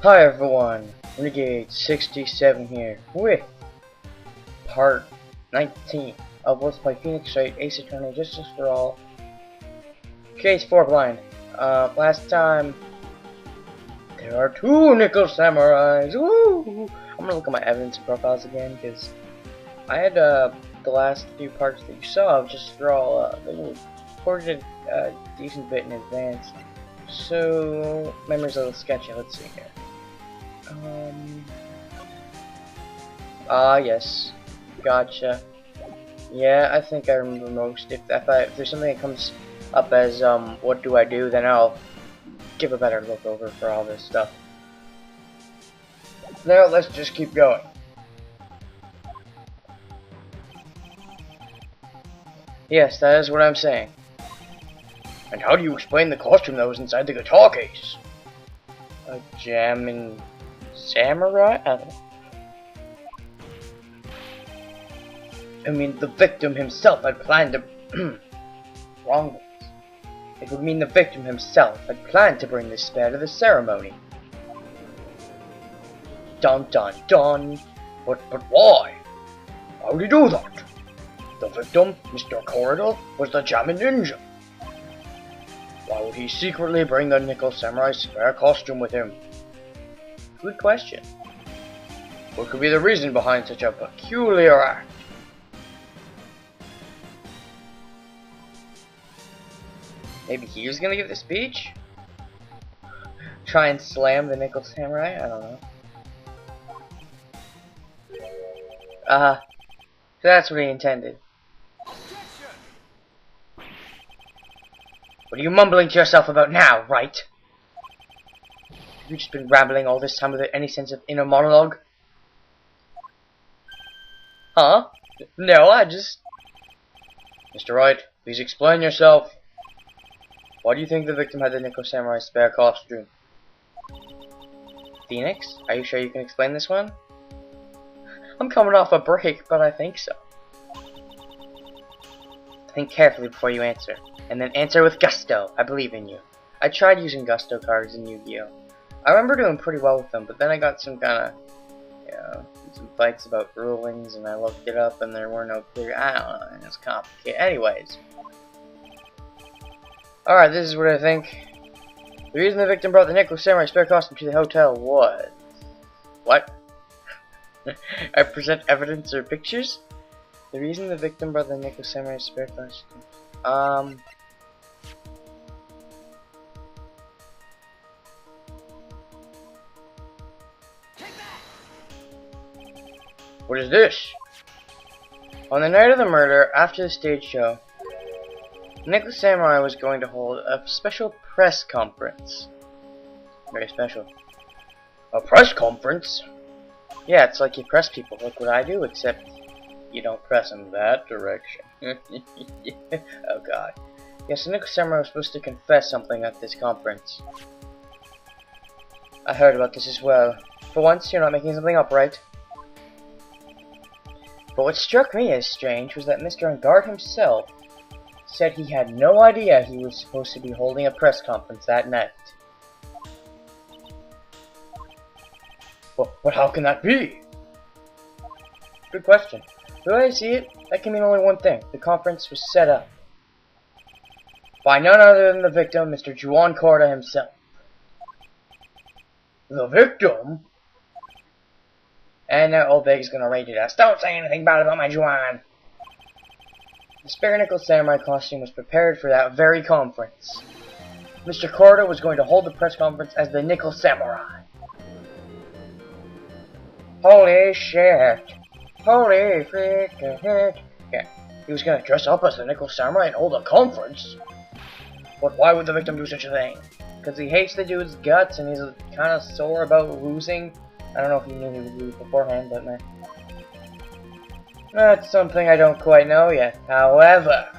Hi everyone, Renegade 67 here with part 19 of Let's Play Phoenix Wright Ace Attorney Justice for All Case 4 Blind. Last time there are 2 Nickel Samurais. Woo! I'm gonna look at my evidence and profiles again because I had the last few parts that you saw of Justice for All recorded a decent bit in advance. So memories a little sketchy. Let's see here. Yes. Gotcha. Yeah, I think I remember most. If there's something that comes up as, what do I do, then I'll give a better look over for all this stuff. Now, let's just keep going. Yes, that is what I'm saying. And how do you explain the costume that was inside the guitar case? A Jamin Samurai? I don't know. I mean, the victim himself had planned to... Wrong words. It would mean the victim himself had planned to bring this spare to the ceremony. Dun dun dun. But why? Why would he do that? The victim, Mr. Corridor, was the Jamin Ninja. Why would he secretly bring the Nickel Samurai spare costume with him? Good question. What could be the reason behind such a peculiar act? Maybe he was gonna give the speech? Try and slam the Nickel Samurai? I don't know. So that's what he intended. What are you mumbling to yourself about now, Wright? Have you just been rambling all this time without any sense of inner monologue? Huh? No, I just... Mr. Wright, please explain yourself. Why do you think the victim had the Nickel Samurai spare costume? Phoenix, are you sure you can explain this one? I'm coming off a break, but I think so. Think carefully before you answer. And then answer with gusto. I believe in you. I tried using gusto cards in Yu-Gi-Oh! I remember doing pretty well with them, but then I got some kind of, some fights about rulings, and I looked it up, and there were no clear, I don't know, and it's complicated. Anyways. Alright, this is what I think. The reason the victim brought the Nickel Samurai spare costume to the hotel was... What? I present evidence or pictures? The reason the victim brought the Nickel Samurai spare costume... What is this? On the night of the murder, after the stage show, Nickel Samurai was going to hold a special press conference. Very special. A press conference? Yeah, it's like you press people, like what I do, except you don't press in that direction. Oh god. Yes, Nickel Samurai was supposed to confess something at this conference. I heard about this as well. For once, you're not making something up, right? But what struck me as strange was that Mr. Engard himself said he had no idea he was supposed to be holding a press conference that night. But how can that be? Good question. The way I see it, that can mean only one thing. The conference was set up by none other than the victim, Mr. Juan Corda himself. The victim? And now Old Big is gonna rage at us. Don't say anything bad about my Juan! The spare Nickel Samurai costume was prepared for that very conference. Mr. Corda was going to hold the press conference as the Nickel Samurai. Holy shit! Holy freaking shit! Yeah, he was gonna dress up as the Nickel Samurai and hold a conference? But why would the victim do such a thing? Because he hates the dude's guts and he's kind of sore about losing. I don't know if he knew he would lose beforehand, but man. That's something I don't quite know yet. However,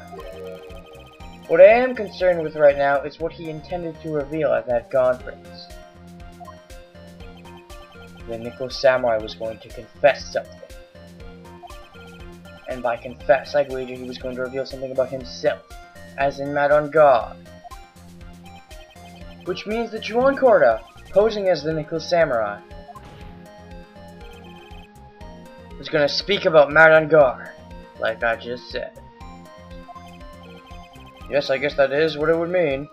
what I am concerned with right now is what he intended to reveal at that conference. The Nickel Samurai was going to confess something. And by confess, I'd wager he was going to reveal something about himself, as in Madon God. Which means that Juan Corda posing as the Nickel Samurai. Who's gonna speak about Matt on guard, like I just said. Yes, I guess that is what it would mean.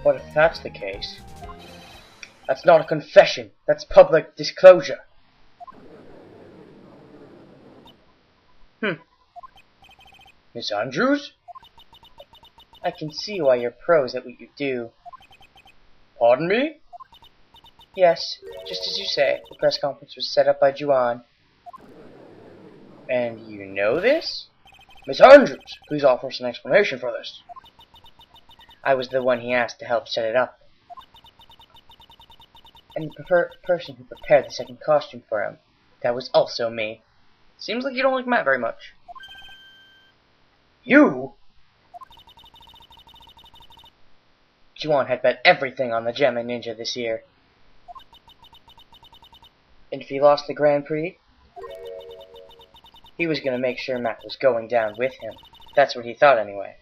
But if that's the case, that's not a confession, that's public disclosure. Miss Andrews? I can see why you're pros at what you do. Pardon me? Yes, just as you say, the press conference was set up by Juan. And you know this? Miss Andrews, please offer us an explanation for this. I was the one he asked to help set it up. And the person who prepared the second costume for him, that was also me. Seems like you don't like Matt very much. You? Juan had bet everything on the Jamin Ninja this year. And if he lost the Grand Prix, he was going to make sure Matt was going down with him. That's what he thought anyway.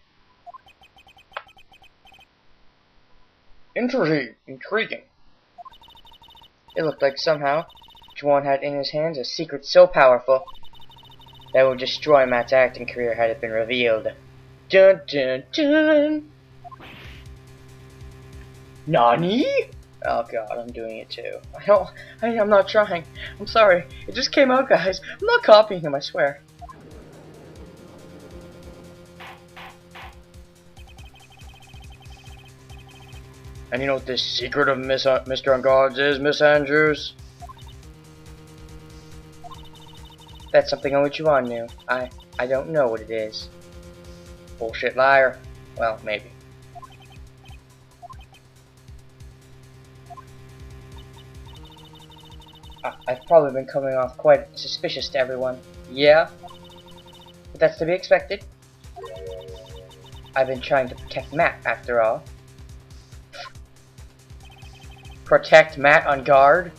Intriguing. It looked like somehow Juan had in his hands a secret so powerful that would destroy Matt's acting career had it been revealed. Dun dun dun! Nani? Oh god, I'm doing it too. I'm not trying. I'm sorry. It just came out, guys. I'm not copying him, I swear. And you know what the secret of Mr. On Guards is, Miss Andrews? That's something only Juan knew. I don't know what it is. Bullshit liar. Well, maybe. I've probably been coming off quite suspicious to everyone. Yeah? But that's to be expected. I've been trying to protect Matt, after all. Protect Matt on guard?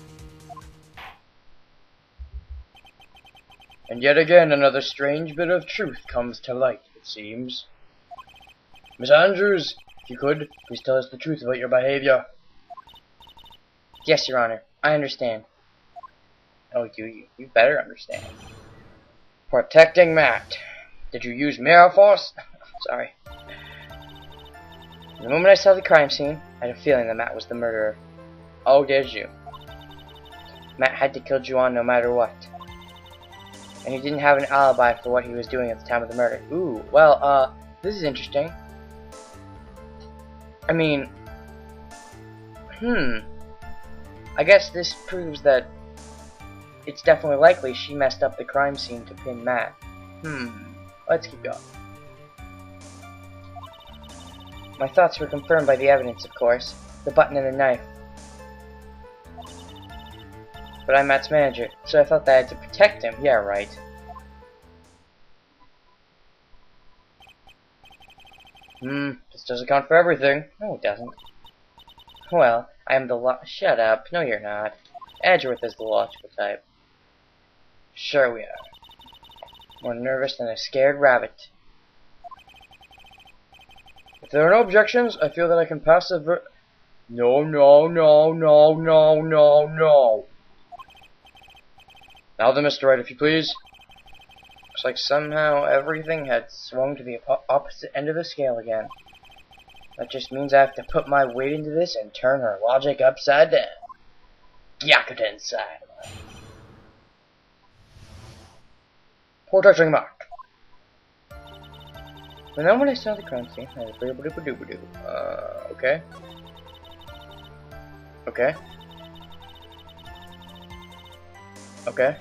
And yet again, another strange bit of truth comes to light, it seems. Miss Andrews, if you could, please tell us the truth about your behavior. Yes, Your Honor. I understand. Oh, you better understand. Protecting Matt. Did you use mirror force? Sorry. The moment I saw the crime scene, I had a feeling that Matt was the murderer. Oh, did you? Matt had to kill Juan no matter what. And he didn't have an alibi for what he was doing at the time of the murder. Ooh, well, this is interesting. I mean, I guess this proves that it's definitely likely she messed up the crime scene to pin Matt. Let's keep going. My thoughts were confirmed by the evidence, of course. The button and the knife. But I'm Matt's manager, so I felt that I had to protect him. Yeah, right. This doesn't count for everything. No, it doesn't. Well, I am the Shut up. No, you're not. Edgeworth is the logical type. Sure we are. More nervous than a scared rabbit. If there are no objections, I feel that I can pass the No. Now then, Mr. Wright, if you please. Looks like somehow everything had swung to the opposite end of the scale again. That just means I have to put my weight into this and turn her logic upside down. Gyakuten side. Protecting Mark. But then when I saw the crime scene, I was okay. Okay. Okay.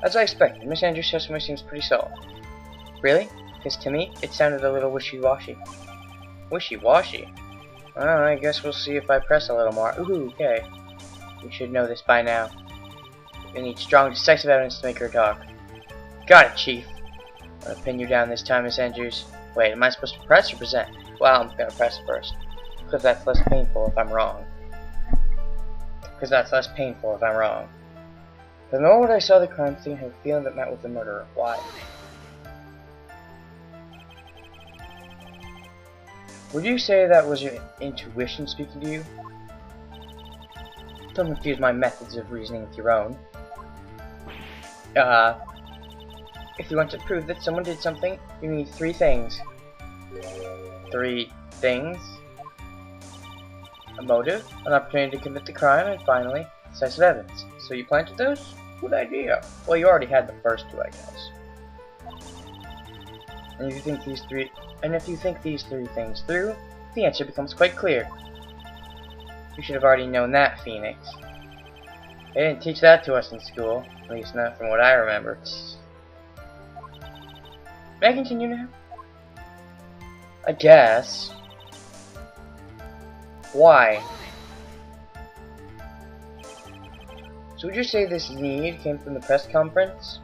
As I expected, Miss Andrews' testimony seems pretty solid. Really? Because to me, it sounded a little wishy-washy. Wishy-washy? Well, I guess we'll see if I press a little more. Ooh, okay. You should know this by now. We need strong, decisive evidence to make her talk. Got it, Chief. I'm gonna pin you down this time, Miss Andrews. Wait, am I supposed to press or present? Well, I'm gonna press first. Because that's less painful if I'm wrong. The moment I saw the crime scene, I had a feeling that met with the murderer. Why? Would you say that was your intuition speaking to you? Don't confuse my methods of reasoning with your own. If you want to prove that someone did something, you need 3 things. 3 things? A motive, an opportunity to commit the crime, and finally, decisive evidence. So you planted those? Good idea. Well, you already had the first 2, I guess. And if you think these 3 things through, the answer becomes quite clear. You should have already known that, Phoenix. They didn't teach that to us in school, at least not from what I remember. May I continue now? I guess. Why? So would you say this need came from the press conference?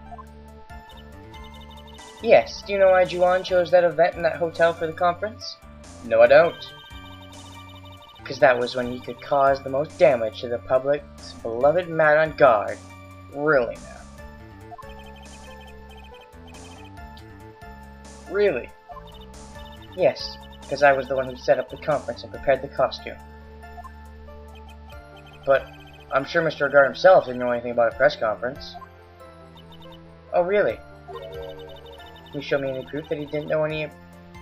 Yes. Do you know why Juan chose that event in that hotel for the conference? No, I don't. Because that was when he could cause the most damage to the public's beloved man on guard. Really now. Really? Yes, because I was the one who set up the conference and prepared the costume. But I'm sure Mr. Guard himself didn't know anything about a press conference. Oh, really? Can you show me any proof that he didn't know any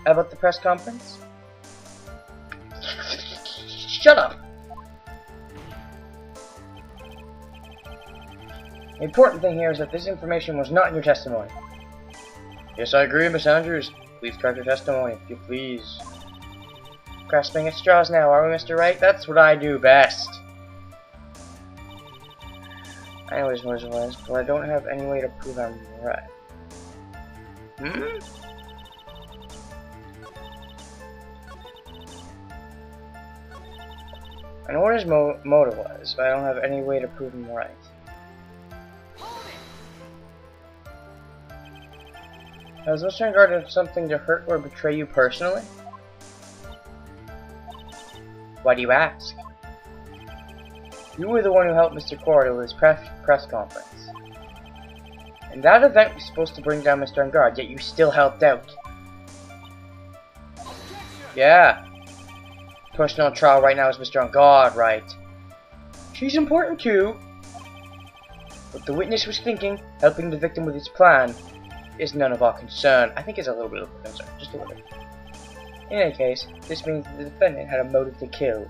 about the press conference? Shut up! The important thing here is that this information was not in your testimony. Yes, I agree, Miss Andrews. Please correct your testimony, if you please. Grasping at straws now, are we, Mr. Wright? That's what I do best. I know his motive was, but I don't have any way to prove I'm right. I know what his motive was, but I don't have any way to prove him right. Has Mr. Guard done something to hurt or betray you personally? Why do you ask? You were the one who helped Mr. Cord with his press conference. And that event was supposed to bring down Mr. Guard, yet you still helped out. Yeah. The person on trial right now is Mr. Guard, right? She's important too. What the witness was thinking, helping the victim with his plan, is none of our concern. I think it's a little bit of a concern, just a little bit. In any case, this means the defendant had a motive to kill.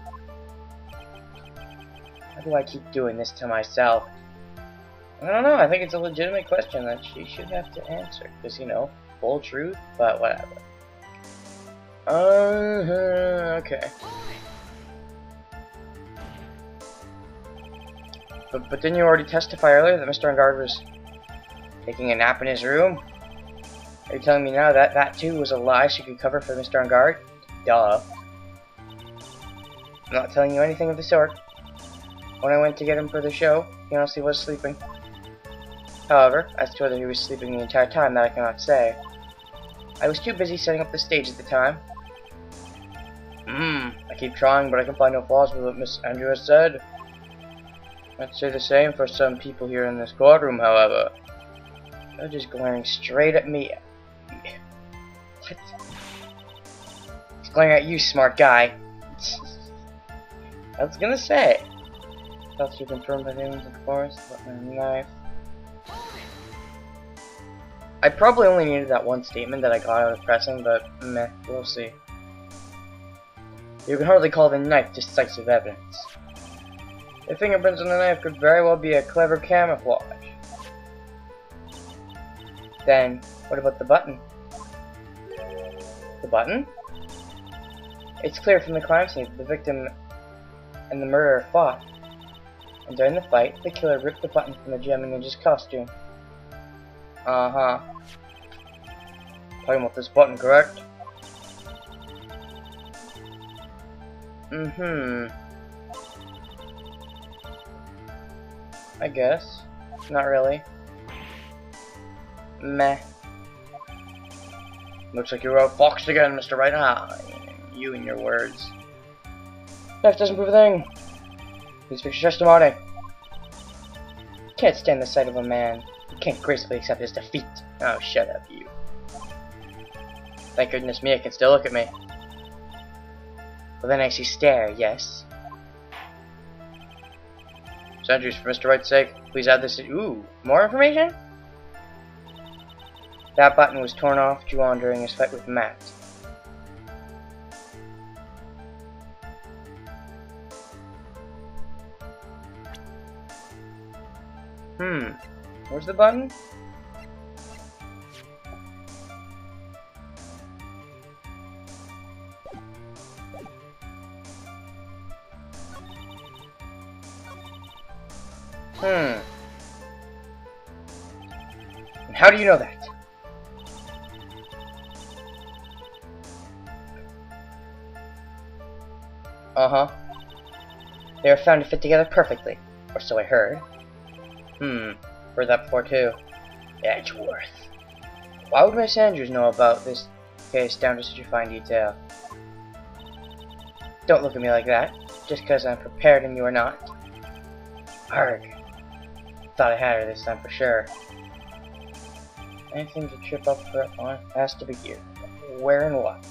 How do I keep doing this to myself? I don't know, I think it's a legitimate question that she should have to answer. Because, you know, full truth, but whatever. Okay. But didn't you already testify earlier that Mr. Guard was taking a nap in his room? Are you telling me now that that too was a lie she could cover for Mr. Guard? Duh. I'm not telling you anything of the sort. When I went to get him for the show, he honestly was sleeping. However, as to whether he was sleeping the entire time, that I cannot say. I was too busy setting up the stage at the time. I keep trying, but I can find no flaws with what Miss Andrews said. I'd say the same for some people here in this courtroom, however. They're just glaring straight at me. What? He's glaring at you, smart guy. I was gonna say. Thoughts you confirmed by the evidence, of course. Let my knife. I probably only needed that one statement that I got out of pressing, but meh, we'll see. You can hardly call the knife decisive evidence. The fingerprints on the knife could very well be a clever camouflage. Then, what about the button? The button? It's clear from the crime scene that the victim and the murderer fought. And during the fight, the killer ripped the button from the Jamin Ninja's costume. Uh-huh. Talking about this button, correct? I guess. Not really. Meh. Looks like you're outfoxed again, Mr. Wright. You and your words. Knife doesn't prove a thing. Please fix your testimony. can't stand the sight of a man who can't gracefully accept his defeat. Oh, shut up, you. Thank goodness Mia can still look at me. Well, then I see stare, yes. Sanders, for Mr. Wright's sake, please add this. Ooh, more information? That button was torn off Juan during his fight with Matt. Where's the button? And how do you know that? Uh-huh. They were found to fit together perfectly, or so I heard. Heard that before too. Edgeworth. Why would Miss Andrews know about this case down to such a fine detail? Don't look at me like that, just because I'm prepared and you are not. Arg. Thought I had her this time for sure. Anything to trip up for on has to be here. Where and what?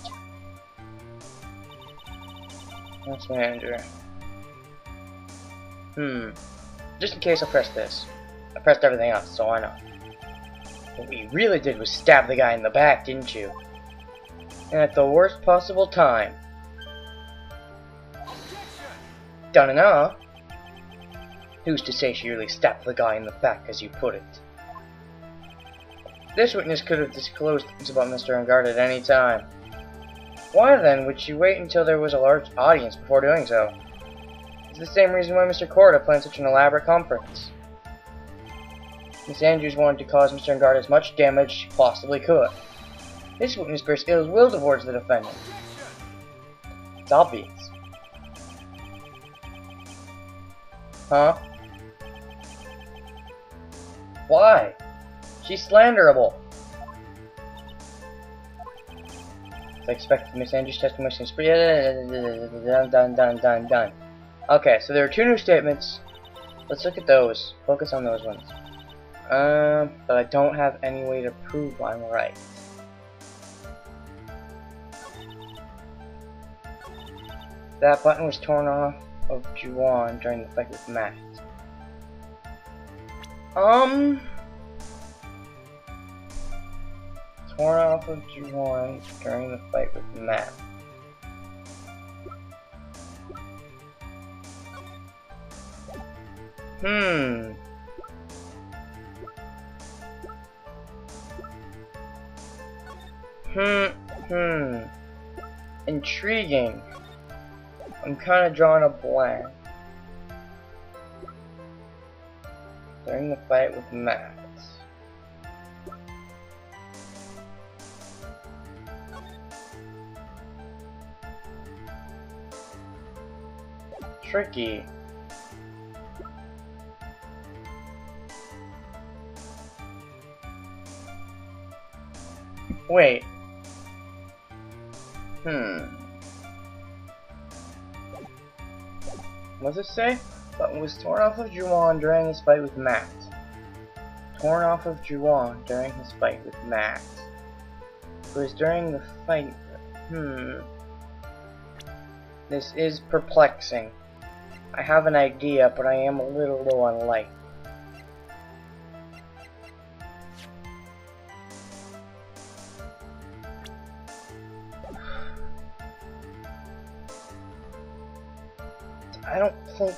That's my Andrew. Just in case I press this. I pressed everything else, so why not? What we really did was stab the guy in the back, didn't you? And at the worst possible time. Done enough. Who's to say she really stabbed the guy in the back, as you put it? This witness could have disclosed things about Mr. Ungard at any time. Why then would she wait until there was a large audience before doing so? It's the same reason why Mr. Corda planned such an elaborate conference. Miss Andrews wanted to cause Mr. Ungard as much damage as she possibly could. This witness bears ill will towards the defendant. It's obvious. Huh? Why? She's slanderable. I expected Miss Andrews' testimony seems pretty done. Okay, so there are two new statements. Let's look at those. Focus on those ones. But I don't have any way to prove I'm right. That button was torn off of Juan during the fight with Matt. Torn off of Juan during the fight with Matt. Intriguing. I'm kind of drawing a blank. During the fight with Matt. Tricky. Wait. What does it say? Button was torn off of Juan during his fight with Matt. Torn off of Juan during his fight with Matt. It was during the fight. This is perplexing. I have an idea, but I am a little low on light. I don't think.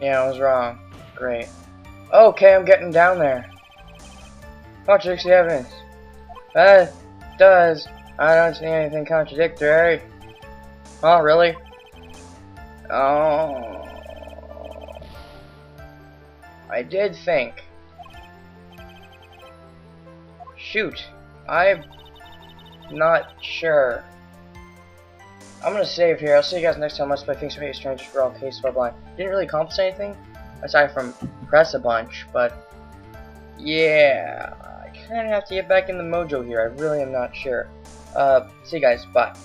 Yeah, I was wrong. Great. Okay, I'm getting down there. Contradicts the evidence. That does. I don't see anything contradictory. Oh, really? Oh. I did think. Shoot. I'm not sure. I'm gonna save here. I'll see you guys next time. Let's play Things for Hate Strangers for All Case by Blind. Didn't really accomplish anything aside from press a bunch, but yeah, kind of have to get back in the mojo here. I really am not sure. See you guys. Bye.